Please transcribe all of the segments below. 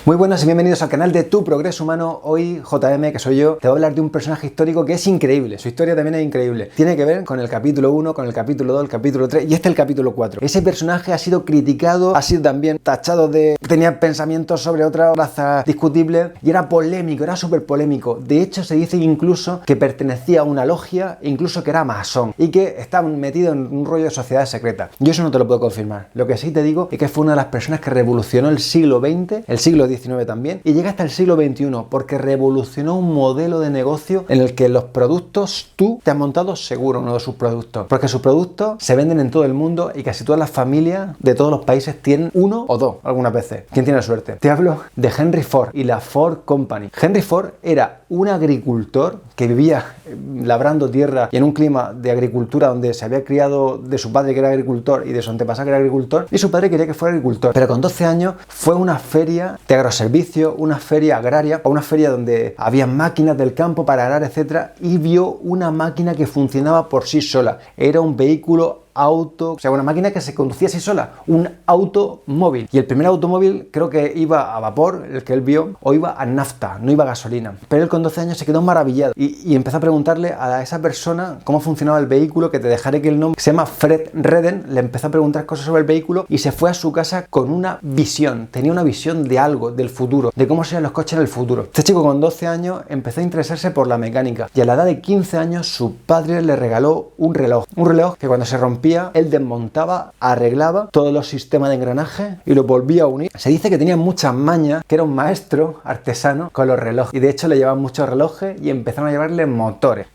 Muy buenas y bienvenidos al canal de Tu Progreso Humano. Hoy JM, que soy yo, te voy a hablar de un personaje histórico que es increíble. Su historia también es increíble. Tiene que ver con el capítulo 1, con el capítulo 2, el capítulo 3 y este es el capítulo 4. Ese personaje ha sido criticado, ha sido también tachado de... tenía pensamientos sobre otra raza discutible y era polémico, era súper polémico. De hecho, se dice incluso que pertenecía a una logia e incluso que era masón y que estaba metido en un rollo de sociedad secreta. Yo eso no te lo puedo confirmar. Lo que sí te digo es que fue una de las personas que revolucionó el siglo XX, el siglo XIX también, y llega hasta el siglo XXI porque revolucionó un modelo de negocio en el que los productos, tú te has montado seguro uno de sus productos, porque sus productos se venden en todo el mundo y casi todas las familias de todos los países tienen uno o dos algunas veces. ¿Quién tiene suerte? Te hablo de Henry Ford y la Ford Company. Henry Ford era un agricultor que vivía labrando tierra y en un clima de agricultura donde se había criado de su padre que era agricultor y de su antepasado que era agricultor, y su padre quería que fuera agricultor, pero con 12 años fue a una feria de agroservicio, una feria agraria o una feria donde había máquinas del campo para arar, etcétera, y vio una máquina que funcionaba por sí sola. Era un vehículo auto, o sea, una máquina que se conducía así sola, un automóvil. Y el primer automóvil creo que iba a vapor, el que él vio, o iba a nafta, no iba a gasolina. Pero él con 12 años se quedó maravillado y empezó a preguntarle a esa persona cómo funcionaba el vehículo, que te dejaré que el nombre se llama Fred Redden. Le empezó a preguntar cosas sobre el vehículo y se fue a su casa con una visión. Tenía una visión de algo, del futuro, de cómo serían los coches en el futuro. Este chico con 12 años empezó a interesarse por la mecánica y a la edad de 15 años su padre le regaló un reloj que cuando se rompía él desmontaba, arreglaba todos los sistemas de engranaje y lo volvía a unir. Se dice que tenía muchas mañas, que era un maestro artesano con los relojes, y de hecho le llevaban muchos relojes y empezaron a llevarle motores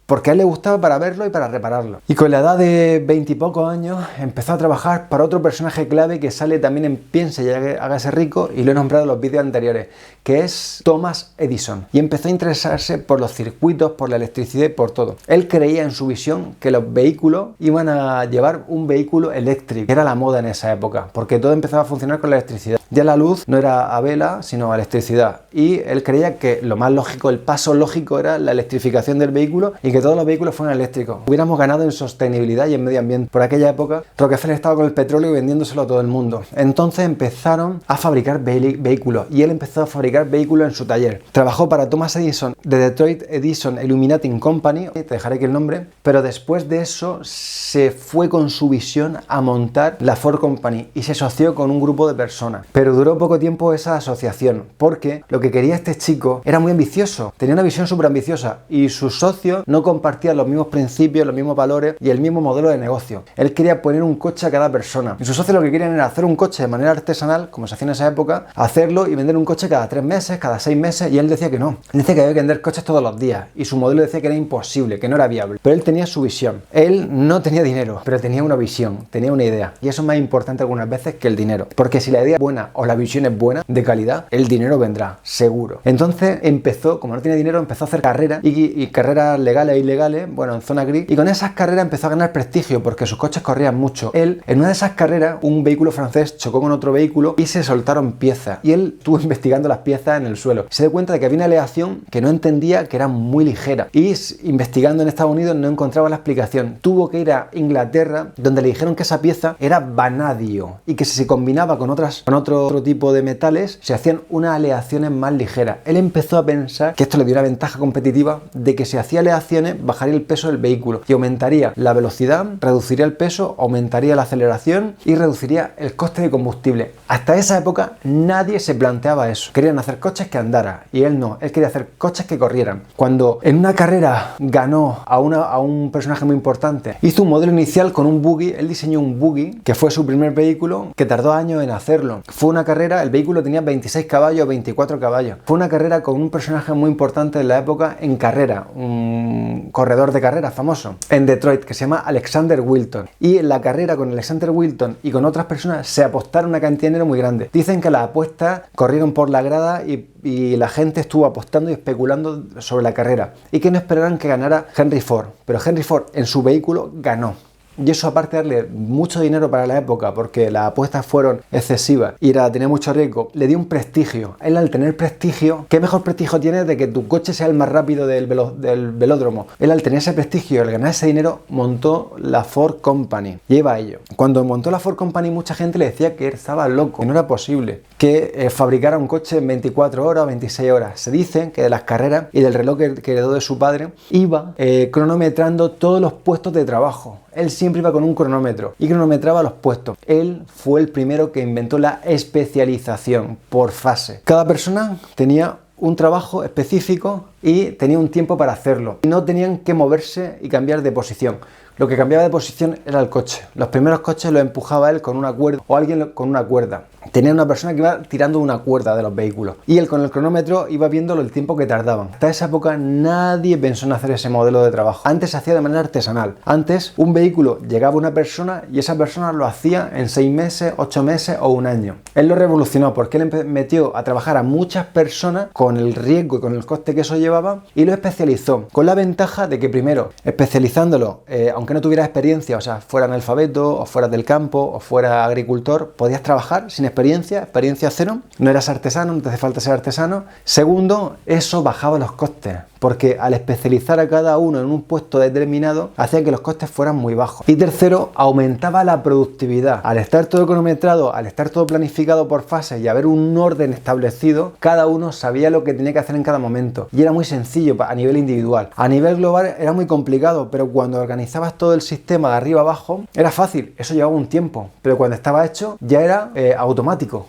porque a él le gustaba para verlo y para repararlo. Y con la edad de 20 y pocos años empezó a trabajar para otro personaje clave que sale también en Piense y hágase rico, y lo he nombrado en los vídeos anteriores, que es Thomas Edison, y empezó a interesarse por los circuitos, por la electricidad y por todo. Él creía en su visión que los vehículos iban a llevar un vehículo eléctrico, que era la moda en esa época, porque todo empezaba a funcionar con la electricidad. Ya la luz no era a vela, sino a electricidad, y él creía que lo más lógico, el paso lógico era la electrificación del vehículo y que todos los vehículos fueran eléctricos. Hubiéramos ganado en sostenibilidad y en medio ambiente. Por aquella época, Rockefeller estaba con el petróleo y vendiéndoselo a todo el mundo. Entonces empezaron a fabricar vehículos y él empezó a fabricar vehículos en su taller. Trabajó para Thomas Edison de Detroit Edison Illuminating Company, te dejaré aquí el nombre, pero después de eso se fue con su visión a montar la Ford Company y se asoció con un grupo de personas. Pero duró poco tiempo esa asociación, porque lo que quería este chico era muy ambicioso, tenía una visión súper ambiciosa y sus socios no compartían los mismos principios, los mismos valores y el mismo modelo de negocio. Él quería poner un coche a cada persona y sus socios lo que querían era hacer un coche de manera artesanal, como se hacía en esa época, hacerlo y vender un coche cada 3 meses, cada 6 meses, y él decía que no. Él decía que había que vender coches todos los días y su modelo decía que era imposible, que no era viable. Pero él tenía su visión. Él no tenía dinero, pero tenía una visión, tenía una idea, y eso es más importante algunas veces que el dinero, porque si la idea es buena o la visión es buena, de calidad, el dinero vendrá, seguro. Entonces empezó, como no tenía dinero, empezó a hacer carreras y carreras legales e ilegales, bueno, en zona gris, y con esas carreras empezó a ganar prestigio porque sus coches corrían mucho. Él, en una de esas carreras, un vehículo francés chocó con otro vehículo y se soltaron piezas, y él estuvo investigando las piezas en el suelo. Se dio cuenta de que había una aleación que no entendía, que era muy ligera, y investigando en Estados Unidos no encontraba la explicación. Tuvo que ir a Inglaterra, donde le dijeron que esa pieza era vanadio y que si se combinaba con otro tipo de metales se hacían unas aleaciones más ligeras. Él empezó a pensar que esto le dio una ventaja competitiva de que si hacía aleaciones bajaría el peso del vehículo y aumentaría la velocidad, reduciría el peso, aumentaría la aceleración y reduciría el coste de combustible. Hasta esa época nadie se planteaba eso. Querían hacer coches que andaran y él no, él quería hacer coches que corrieran. Cuando en una carrera ganó a un personaje muy importante, hizo un modelo inicial con un buggy. Él diseñó un buggy que fue su primer vehículo, que tardó años en hacerlo. Fue una carrera, el vehículo tenía 26 caballos, 24 caballos. Fue una carrera con un personaje muy importante de la época en carrera, un corredor de carrera famoso en Detroit que se llama Alexander Wilton. Y en la carrera con Alexander Wilton y con otras personas se apostaron una cantidad de dinero muy grande. Dicen que las apuestas corrieron por la grada y la gente estuvo apostando y especulando sobre la carrera y que no esperaran que ganara Henry Ford. Pero Henry Ford en su vehículo ganó. y eso, aparte de darle mucho dinero para la época, porque las apuestas fueron excesivas y tenía mucho riesgo, le dio un prestigio. Él, al tener prestigio, ¿qué mejor prestigio tiene de que tu coche sea el más rápido del velódromo? Él, al tener ese prestigio, al ganar ese dinero, montó la Ford Company. Lleva a ello. Cuando montó la Ford Company, mucha gente le decía que estaba loco, que no era posible que fabricara un coche en 24 horas o 26 horas. Se dice que de las carreras y del reloj que heredó de su padre, iba cronometrando todos los puestos de trabajo. Él siempre iba con un cronómetro y cronometraba los puestos. Él fue el primero que inventó la especialización por fase. Cada persona tenía un trabajo específico y tenía un tiempo para hacerlo. Y no tenían que moverse y cambiar de posición. Lo que cambiaba de posición era el coche. Los primeros coches los empujaba él con una cuerda o alguien con una cuerda. Tenía una persona que iba tirando una cuerda de los vehículos y él con el cronómetro iba viendo el tiempo que tardaban. Hasta esa época nadie pensó en hacer ese modelo de trabajo. Antes se hacía de manera artesanal. Antes un vehículo llegaba a una persona y esa persona lo hacía en 6 meses, 8 meses o un año. Él lo revolucionó porque él metió a trabajar a muchas personas con el riesgo y con el coste que eso llevaba y lo especializó. Con la ventaja de que primero, especializándolo, aunque no tuviera experiencia, o sea, fuera analfabeto o fuera del campo o fuera agricultor, podías trabajar sin experiencia cero, no eras artesano, no te hace falta ser artesano. Segundo, eso bajaba los costes, porque al especializar a cada uno en un puesto determinado, hacía que los costes fueran muy bajos. Y tercero, aumentaba la productividad. Al estar todo cronometrado, al estar todo planificado por fases y haber un orden establecido, cada uno sabía lo que tenía que hacer en cada momento. Y era muy sencillo a nivel individual. A nivel global era muy complicado, pero cuando organizabas todo el sistema de arriba abajo, era fácil. Eso llevaba un tiempo, pero cuando estaba hecho, ya era automático.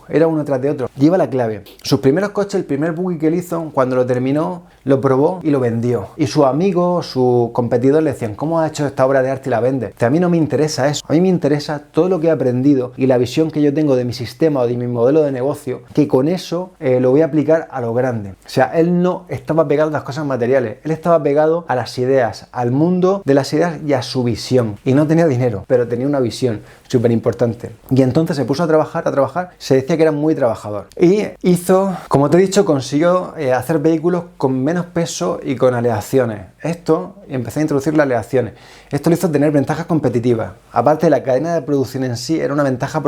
Era uno tras de otro. Lleva la clave. Sus primeros coches, el primer buggy que él hizo, cuando lo terminó, lo probó y lo vendió. Y sus amigos, sus competidores le decían: ¿cómo has hecho esta obra de arte y la vendes? A mí no me interesa eso. A mí me interesa todo lo que he aprendido y la visión que yo tengo de mi sistema o de mi modelo de negocio, que con eso lo voy a aplicar a lo grande. O sea, él no estaba pegado a las cosas materiales. Él estaba pegado a las ideas, al mundo de las ideas y a su visión. Y no tenía dinero, pero tenía una visión súper importante. Y entonces se puso a trabajar. Se decía que era muy trabajador. Y hizo, como te he dicho, consiguió hacer vehículos con menos peso y con aleaciones. Empecé a introducir las aleaciones. Esto le hizo tener ventajas competitivas. Aparte, la cadena de producción en sí era una ventaja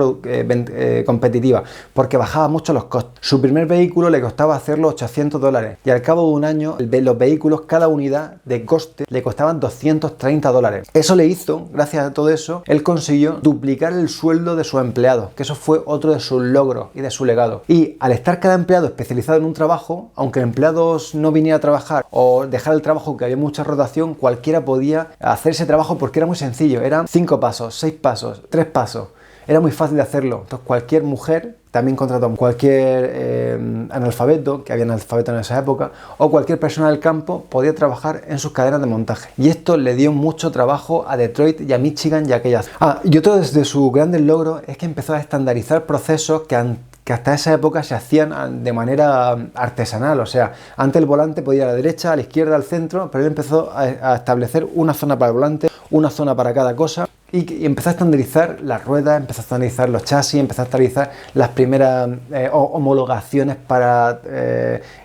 competitiva, porque bajaba mucho los costos. Su primer vehículo le costaba hacerlo $800 y al cabo de un año los vehículos, cada unidad de coste, le costaban $230. Eso le hizo, gracias a todo eso, él consiguió duplicar el sueldo de sus empleados, que eso fue otro de sus logros y de su legado. Y al estar cada empleado especializado en un trabajo, aunque el empleado no viniera a trabajar o dejar el trabajo, que había mucha rotación, cualquiera podía hacer ese trabajo porque era muy sencillo. Eran 5 pasos, 6 pasos, 3 pasos. Era muy fácil de hacerlo. Entonces cualquier mujer también contrató, cualquier analfabeto, que había analfabeto en esa época, o cualquier persona del campo podía trabajar en sus cadenas de montaje. Y esto le dio mucho trabajo a Detroit y a Michigan y a aquellas. Y otro de sus grandes logros es que empezó a estandarizar procesos que hasta esa época se hacían de manera artesanal. O sea, antes el volante podía ir a la derecha, a la izquierda, al centro, pero él empezó a establecer una zona para el volante, una zona para cada cosa. Y empezó a estandarizar las ruedas, empezó a estandarizar los chasis, empezó a estandarizar las primeras homologaciones para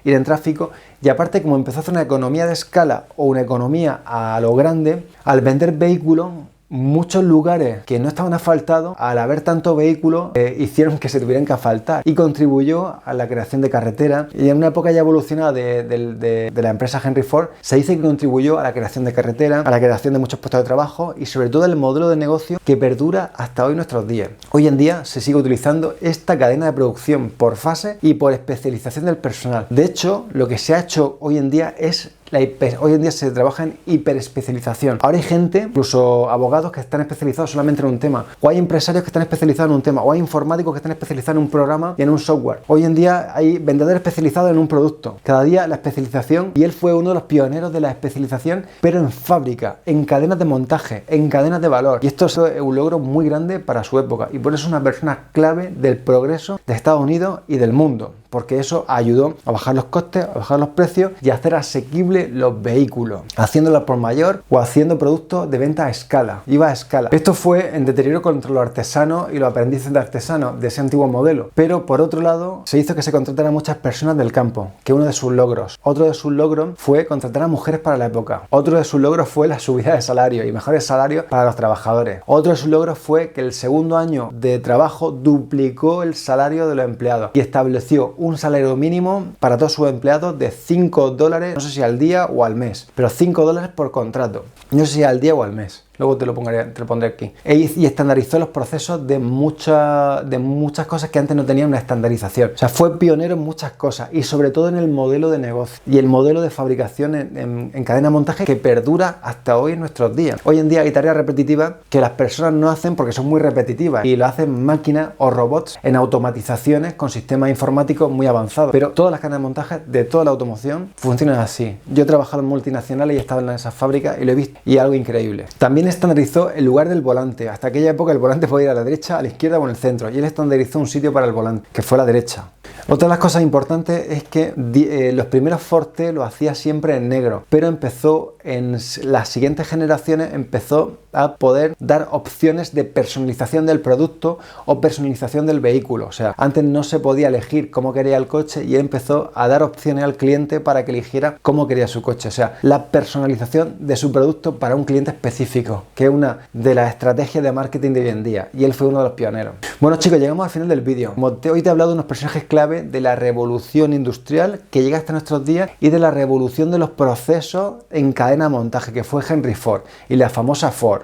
ir en tráfico. Y aparte, como empezó a hacer una economía de escala o una economía a lo grande, al vender vehículos, muchos lugares que no estaban asfaltados, al haber tantos vehículos, hicieron que se tuvieran que asfaltar, y contribuyó a la creación de carreteras. Y en una época ya evolucionada de la empresa Henry Ford, se dice que contribuyó a la creación de carreteras, a la creación de muchos puestos de trabajo y sobre todo el modelo de negocio que perdura hasta hoy nuestros días. Hoy en día se sigue utilizando esta cadena de producción por fase y por especialización del personal. De hecho, lo que se ha hecho hoy en día es hoy en día se trabaja en hiperespecialización. Ahora hay gente, incluso abogados, que están especializados solamente en un tema, o hay empresarios que están especializados en un tema, o hay informáticos que están especializados en un programa y en un software. Hoy en día hay vendedores especializados en un producto. Cada día la especialización, y él fue uno de los pioneros de la especialización, pero en fábrica, en cadenas de montaje, en cadenas de valor. Y esto es un logro muy grande para su época, y por eso es una persona clave del progreso de Estados Unidos y del mundo. porque eso ayudó a bajar los costes, a bajar los precios y a hacer asequible los vehículos, haciéndolo por mayor o haciendo productos de venta a escala. Iba a escala. Esto fue en deterioro contra los artesanos y los aprendices de artesanos de ese antiguo modelo. Pero por otro lado, se hizo que se contrataran muchas personas del campo, que uno de sus logros. Otro de sus logros fue contratar a mujeres para la época. Otro de sus logros fue la subida de salario y mejores salarios para los trabajadores. Otro de sus logros fue que el segundo año de trabajo duplicó el salario de los empleados y estableció un salario mínimo para todos sus empleados de $5, no sé si al día o al mes, pero $5 por contrato. No sé si al día o al mes. Luego te lo pondré aquí. Y estandarizó los procesos de muchas cosas que antes no tenían una estandarización. O sea, fue pionero en muchas cosas y sobre todo en el modelo de negocio y el modelo de fabricación en cadena de montaje que perdura hasta hoy en nuestros días. Hoy en día hay tareas repetitivas que las personas no hacen porque son muy repetitivas y lo hacen máquinas o robots en automatizaciones con sistemas informáticos muy avanzados. Pero todas las cadenas de montaje de toda la automoción funcionan así. Yo he trabajado en multinacionales y he estado en esas fábricas y lo he visto y es algo increíble. También estandarizó el lugar del volante. Hasta aquella época el volante podía ir a la derecha, a la izquierda o en el centro, y él estandarizó un sitio para el volante, que fue a la derecha. Otra de las cosas importantes es que los primeros Forte lo hacía siempre en negro, pero empezó en las siguientes generaciones a poder dar opciones de personalización del producto o personalización del vehículo. O sea, antes no se podía elegir cómo quería el coche y él empezó a dar opciones al cliente para que eligiera cómo quería su coche. O sea, la personalización de su producto para un cliente específico, que es una de las estrategias de marketing de hoy en día, y él fue uno de los pioneros. Bueno, chicos, llegamos al final del vídeo. Hoy te he hablado de unos personajes clave de la revolución industrial que llega hasta nuestros días y de la revolución de los procesos en cadena de montaje, que fue Henry Ford y la famosa Ford.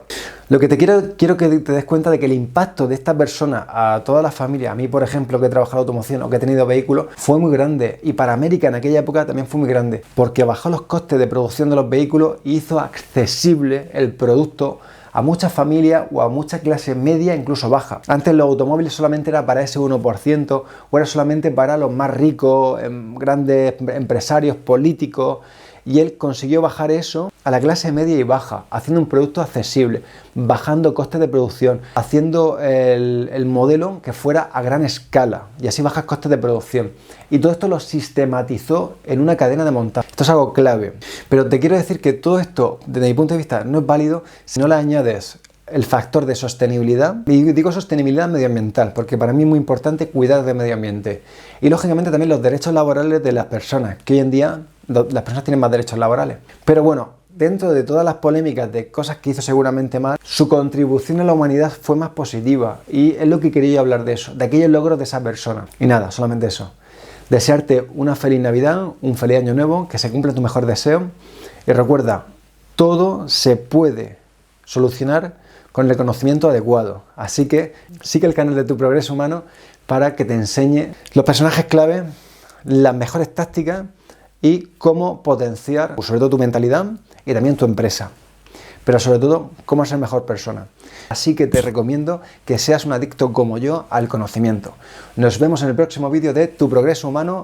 Lo que quiero que te des cuenta de que el impacto de esta persona a toda la familia, a mí por ejemplo que he trabajado en automoción o que he tenido vehículos, fue muy grande, y para América en aquella época también fue muy grande, porque bajó los costes de producción de los vehículos y hizo accesible el producto a muchas familias o a mucha clase media, incluso baja. Antes los automóviles solamente era para ese 1% o era solamente para los más ricos, grandes empresarios, políticos, y él consiguió bajar eso a la clase media y baja, haciendo un producto accesible, bajando costes de producción, haciendo el modelo que fuera a gran escala y así bajas costes de producción. Y todo esto lo sistematizó en una cadena de montaje. Esto es algo clave. Pero te quiero decir que todo esto, desde mi punto de vista, no es válido si no le añades el factor de sostenibilidad, y digo sostenibilidad medioambiental, porque para mí es muy importante cuidar del medio ambiente. Y lógicamente también los derechos laborales de las personas, que hoy en día las personas tienen más derechos laborales. Pero bueno, dentro de todas las polémicas de cosas que hizo seguramente mal, su contribución a la humanidad fue más positiva, y es lo que quería hablar de eso, de aquellos logros de esa persona. Y nada, solamente eso. Desearte una feliz Navidad, un feliz Año Nuevo, que se cumpla tu mejor deseo, y recuerda, todo se puede solucionar con el conocimiento adecuado. Así que sigue el canal de Tu Progreso Humano para que te enseñe los personajes clave, las mejores tácticas y cómo potenciar, sobre todo tu mentalidad y también tu empresa. Pero sobre todo, cómo ser mejor persona. Así que te recomiendo que seas un adicto como yo al conocimiento. Nos vemos en el próximo vídeo de Tu Progreso Humano.